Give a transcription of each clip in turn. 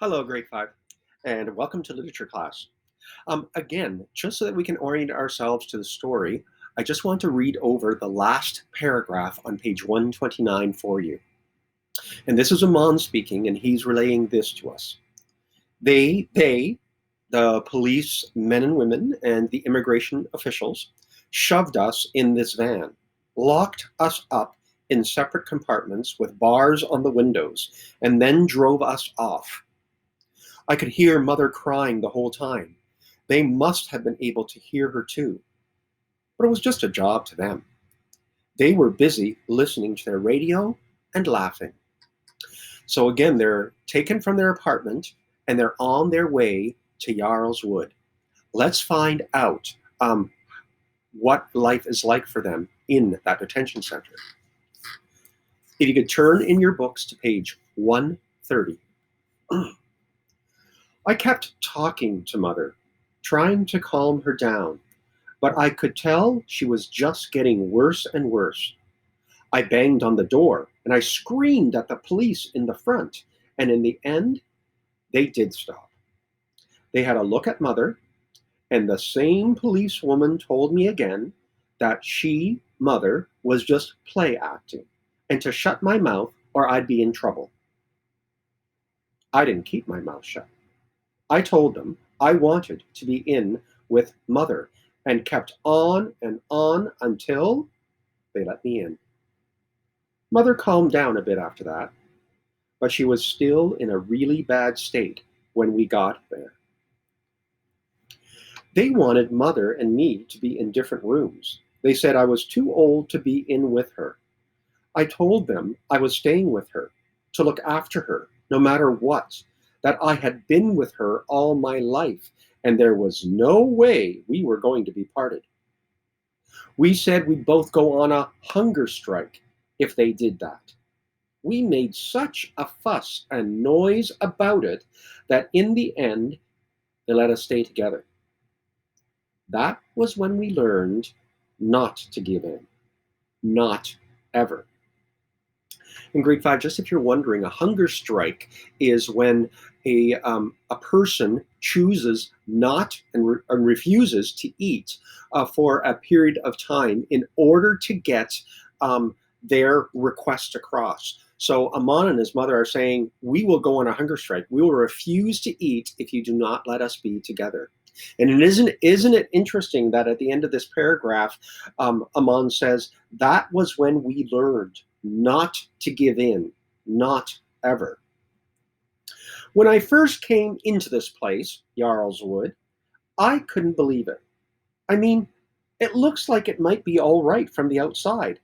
Hello, grade five, and welcome to literature class. Again, just so that we can orient ourselves to the story, I just want to read over the last paragraph on page 129 for you. And this is Amon speaking, and he's relaying this to us. The police men and women, and the immigration officials, shoved us in this van, locked us up in separate compartments with bars on the windows, and then drove us off. I could hear Mother crying the whole time. They must have been able to hear her too. But it was just a job to them. They were busy listening to their radio and laughing. So again, they're taken from their apartment and they're on their way to Jarl's Wood. Let's find out what life is like for them in that detention center. If you could turn in your books to page 130. I kept talking to Mother, trying to calm her down, but I could tell she was just getting worse and worse. I banged on the door and I screamed at the police in the front, and in the end, they did stop. They had a look at Mother, and the same policewoman told me again that she, Mother, was just play acting, and to shut my mouth or I'd be in trouble. I didn't keep my mouth shut. I told them I wanted to be in with Mother and kept on and on until they let me in. Mother calmed down a bit after that, but she was still in a really bad state when we got there. They wanted Mother and me to be in different rooms. They said I was too old to be in with her. I told them I was staying with her, to look after her, no matter what, that I had been with her all my life, and there was no way we were going to be parted. We said we'd both go on a hunger strike if they did that. We made such a fuss and noise about it that in the end, they let us stay together. That was when we learned not to give in. Not ever. In grade five, just if you're wondering, a hunger strike is when a person chooses not and refuses to eat for a period of time in order to get their request across. So Amon and his mother are saying, we will go on a hunger strike. We will refuse to eat if you do not let us be together. And isn't it interesting that at the end of this paragraph, Amon says, that was when we learned not to give in, not ever. When I first came into this place, Jarl's Wood, I couldn't believe it. I mean, it looks like it might be all right from the outside,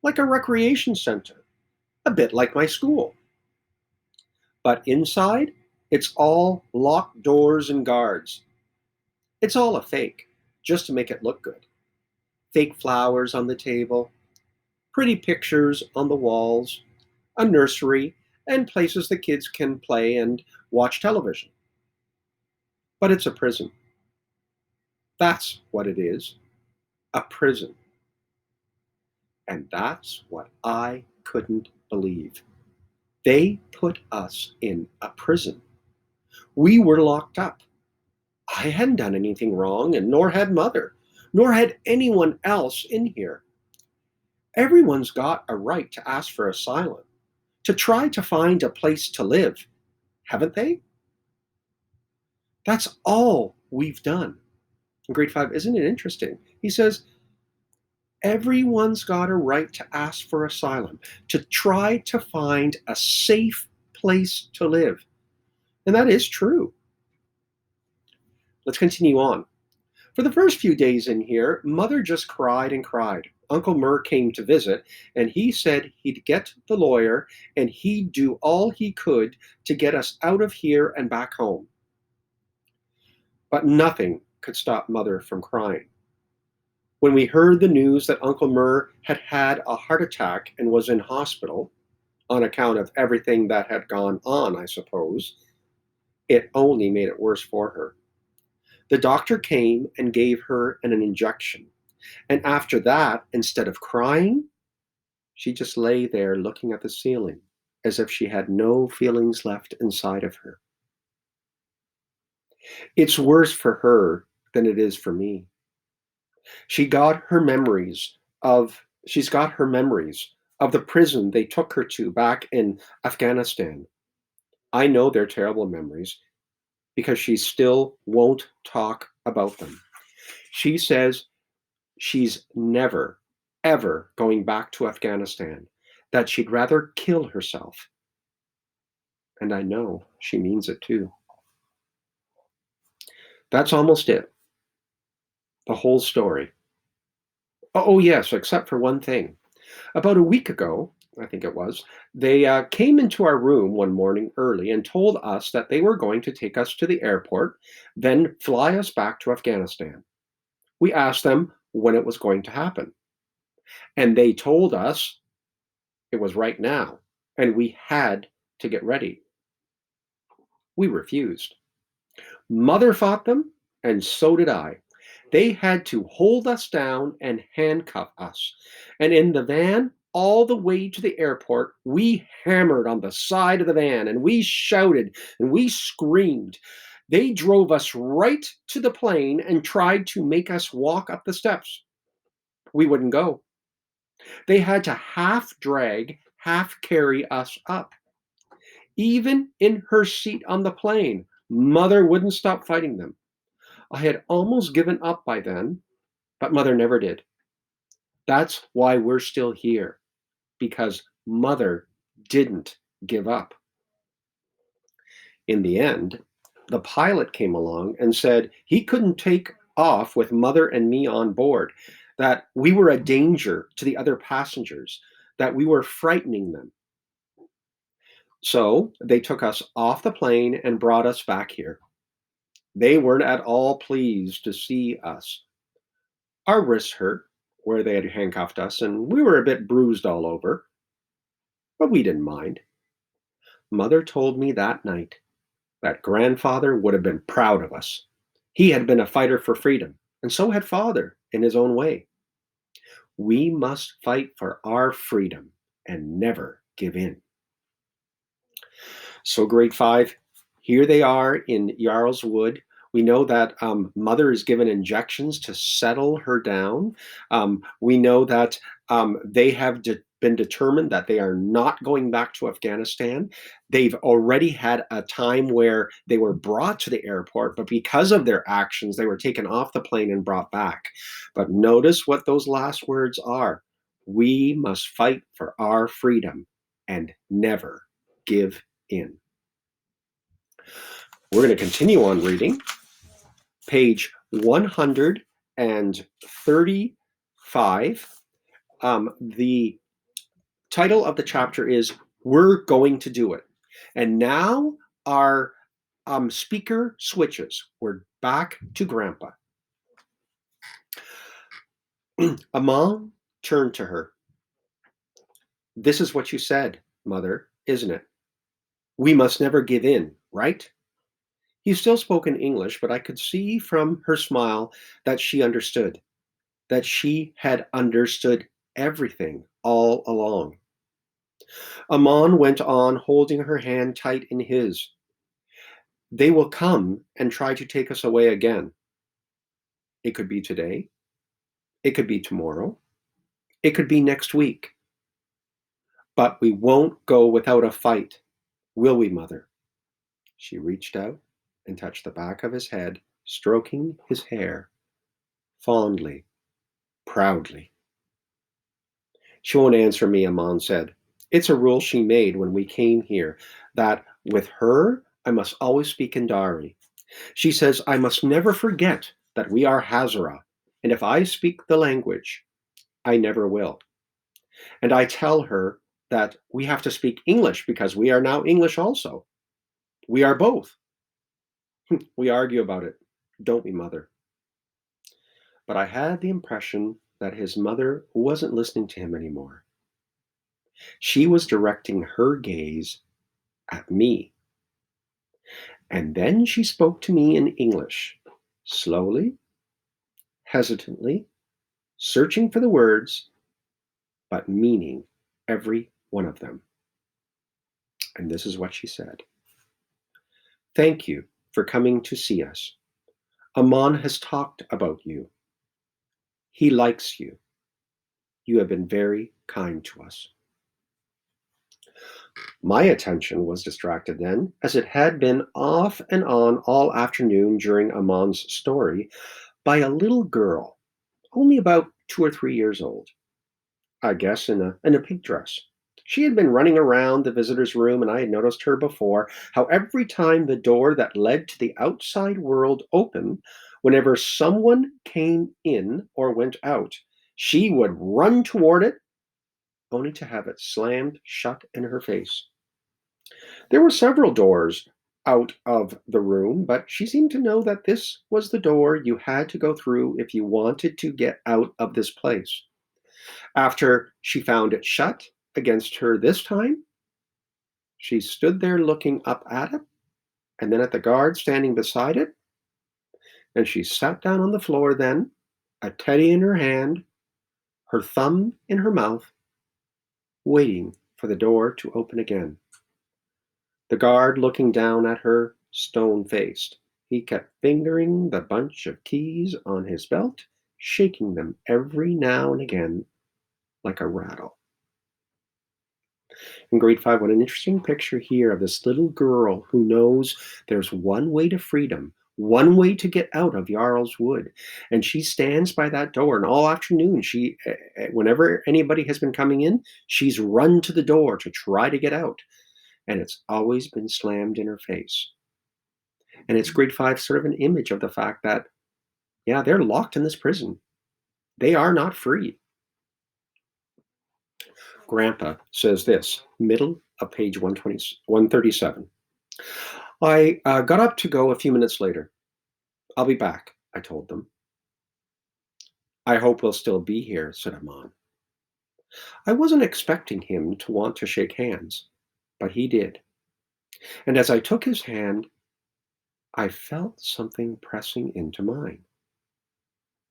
like a recreation center, a bit like my school. But inside, it's all locked doors and guards. It's all a fake, just to make it look good. Fake flowers on the table, pretty pictures on the walls, a nursery, and places the kids can play and watch television. But it's a prison. That's what it is, a prison. And that's what I couldn't believe. They put us in a prison. We were locked up. I hadn't done anything wrong, and nor had Mother, nor had anyone else in here. Everyone's got a right to ask for asylum, to try to find a place to live, haven't they? That's all we've done. In grade five, isn't it interesting? He says, everyone's got a right to ask for asylum, to try to find a safe place to live. And that is true. Let's continue on. For the first few days in here, Mother just cried and cried. Uncle Murr came to visit, and he said he'd get the lawyer and he'd do all he could to get us out of here and back home. But nothing could stop Mother from crying. When we heard the news that Uncle Murr had had a heart attack and was in hospital, on account of everything that had gone on, I suppose, it only made it worse for her. The doctor came and gave her an injection. And after that, instead of crying, she just lay there looking at the ceiling as if she had no feelings left inside of her. It's worse for her than it is for me. She's got her memories of the prison they took her to back in Afghanistan. I know they're terrible memories because she still won't talk about them. She says she's never, ever going back to Afghanistan, that she'd rather kill herself. And I know she means it too. That's almost it. The whole story. Oh, yes, except for one thing. About a week ago, I think it was, they came into our room one morning early and told us that they were going to take us to the airport, then fly us back to Afghanistan. We asked them when it was going to happen, and they told us it was right now, and we had to get ready. We refused. Mother fought them, and so did I. They had to hold us down and handcuff us. And in the van, all the way to the airport, we hammered on the side of the van and we shouted and we screamed. They drove us right to the plane and tried to make us walk up the steps. We wouldn't go. They had to half drag, half carry us up. Even in her seat on the plane, Mother wouldn't stop fighting them. I had almost given up by then, but Mother never did. That's why we're still here, because Mother didn't give up. In the end, the pilot came along and said he couldn't take off with Mother and me on board, that we were a danger to the other passengers, that we were frightening them. So they took us off the plane and brought us back here. They weren't at all pleased to see us. Our wrists hurt where they had handcuffed us, and we were a bit bruised all over, but we didn't mind. Mother told me that night that grandfather would have been proud of us. He had been a fighter for freedom, and so had father in his own way. We must fight for our freedom and never give in. So, grade five, here they are in Jarl's Wood. We know that Mother is given injections to settle her down. We know that they have been determined that they are not going back to Afghanistan. They've already had a time where they were brought to the airport, but because of their actions, they were taken off the plane and brought back. But notice what those last words are. We must fight for our freedom and never give in. We're going to continue on reading. Page 135. The title of the chapter is We're Going to Do It. And now our speaker switches. We're back to Grandpa. Amon turned to her. This is what you said, Mother, isn't it? We must never give in, right? He still spoke in English, but I could see from her smile that she understood, that she had understood everything all along. Amon went on, holding her hand tight in his. They will come and try to take us away again. It could be today. It could be tomorrow. It could be next week. But we won't go without a fight, will we, Mother? She reached out and touched the back of his head, stroking his hair fondly, proudly. She won't answer me, Amon said. It's a rule she made when we came here, that with her I must always speak in Dari. She says I must never forget that we are Hazara, and if I speak the language, I never will. And I tell her that we have to speak English because we are now English also. We are both. We argue about it, don't we, Mother? But I had the impression that his mother wasn't listening to him anymore. She was directing her gaze at me. And then she spoke to me in English, slowly, hesitantly, searching for the words, but meaning every one of them. And this is what she said. Thank you for coming to see us. Aman has talked about you. He likes you. You have been very kind to us." My attention was distracted then, as it had been off and on all afternoon during Aman's story, by a little girl, only about 2 or 3 years old, I guess in a pink dress. She had been running around the visitor's room, and I had noticed her before, how every time the door that led to the outside world opened, whenever someone came in or went out, she would run toward it, only to have it slammed shut in her face. There were several doors out of the room, but she seemed to know that this was the door you had to go through if you wanted to get out of this place. After she found it shut against her this time, she stood there looking up at it, and then at the guard standing beside it, and she sat down on the floor then, a teddy in her hand, her thumb in her mouth, waiting for the door to open again. The guard looking down at her, stone-faced. He kept fingering the bunch of keys on his belt, shaking them every now and again like a rattle. In grade 5, what an interesting picture here of this little girl who knows there's one way to freedom, one way to get out of Jarl's Wood. And she stands by that door, and all afternoon, whenever anybody has been coming in, she's run to the door to try to get out. And it's always been slammed in her face. And it's grade 5 sort of an image of the fact that, yeah, they're locked in this prison. They are not free. Grandpa says this, middle of page 137. I got up to go a few minutes later. "I'll be back," I told them. "I hope we'll still be here," said Aman. I wasn't expecting him to want to shake hands, but he did. And as I took his hand, I felt something pressing into mine.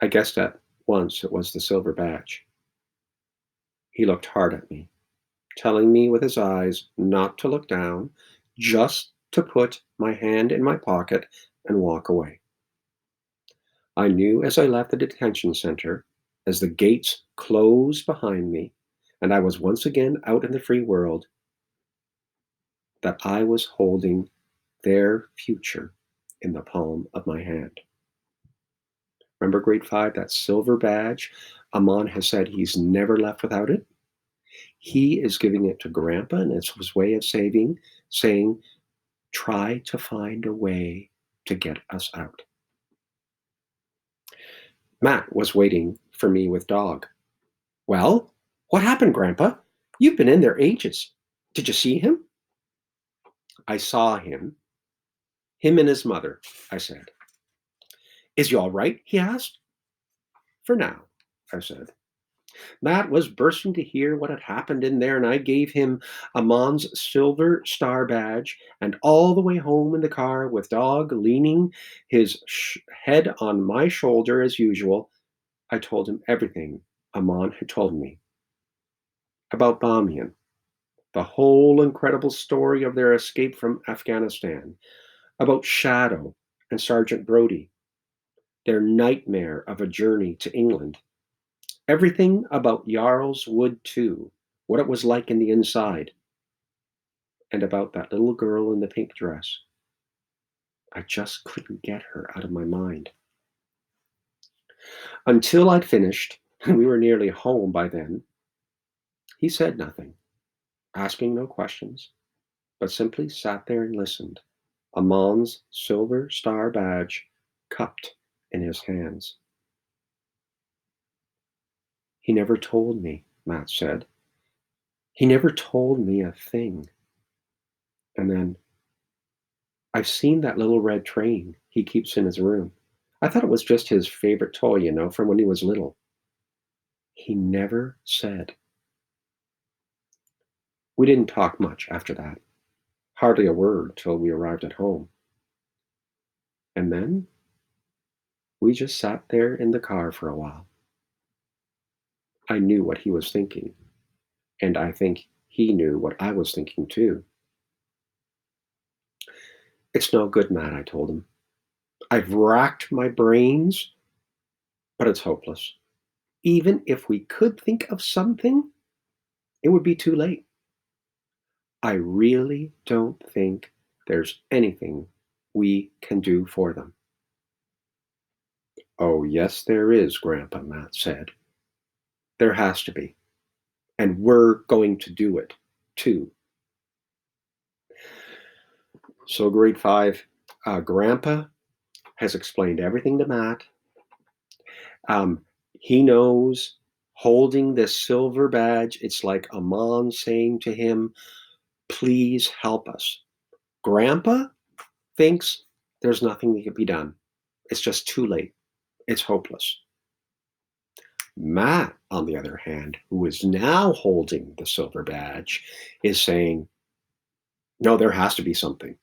I guessed at once it was the silver badge. He looked hard at me, telling me with his eyes not to look down, just to put my hand in my pocket and walk away. I knew as I left the detention center, as the gates closed behind me, and I was once again out in the free world, that I was holding their future in the palm of my hand. Remember grade 5, that silver badge? Aman has said he's never left without it. He is giving it to Grandpa, and it's his way of saying, try to find a way to get us out. Matt was waiting for me with Dog. "Well, what happened, Grandpa? You've been in there ages. Did you see him?" "I saw him. Him and his mother," I said. "Is he all right?" he asked. "For now," I said. Matt was bursting to hear what had happened in there, and I gave him Aman's silver star badge, and all the way home in the car, with Dog leaning his head on my shoulder as usual, I told him everything Aman had told me about Bamiyan, the whole incredible story of their escape from Afghanistan, about Shadow and Sergeant Brody, their nightmare of a journey to England, everything about Jarl's Wood too, what it was like in the inside, and about that little girl in the pink dress. I just couldn't get her out of my mind. Until I'd finished, and we were nearly home by then, he said nothing, asking no questions, but simply sat there and listened, Aman's silver star badge cupped in his hands. "He never told me," Matt said. "He never told me a thing." And then, "I've seen that little red train he keeps in his room. I thought it was just his favorite toy, from when he was little." He never said. We didn't talk much after that. Hardly a word till we arrived at home. And then we just sat there in the car for a while. I knew what he was thinking, and I think he knew what I was thinking too. It's no good, Matt, I told him. I've racked my brains, but it's hopeless. Even if we could think of something, it would be too late. I really don't think there's anything we can do for them. Oh, yes, there is, Grandpa, Matt said. There has to be. And we're going to do it, too. So, grade 5, Grandpa has explained everything to Matt. He knows holding this silver badge, it's like a mom saying to him, please help us. Grandpa thinks there's nothing that can be done. It's just too late. It's hopeless. Matt, on the other hand, who is now holding the silver badge, is saying, no, there has to be something.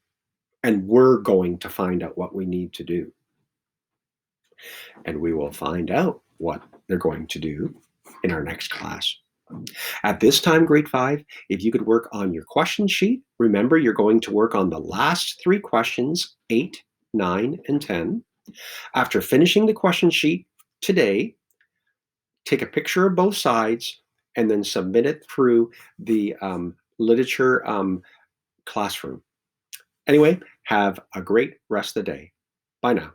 And we're going to find out what we need to do. And we will find out what they're going to do in our next class. At this time, grade 5, if you could work on your question sheet, remember you're going to work on the last 3 questions, 8, 9, and 10. After finishing the question sheet today, take a picture of both sides and then submit it through the literature classroom. Anyway, have a great rest of the day. Bye now.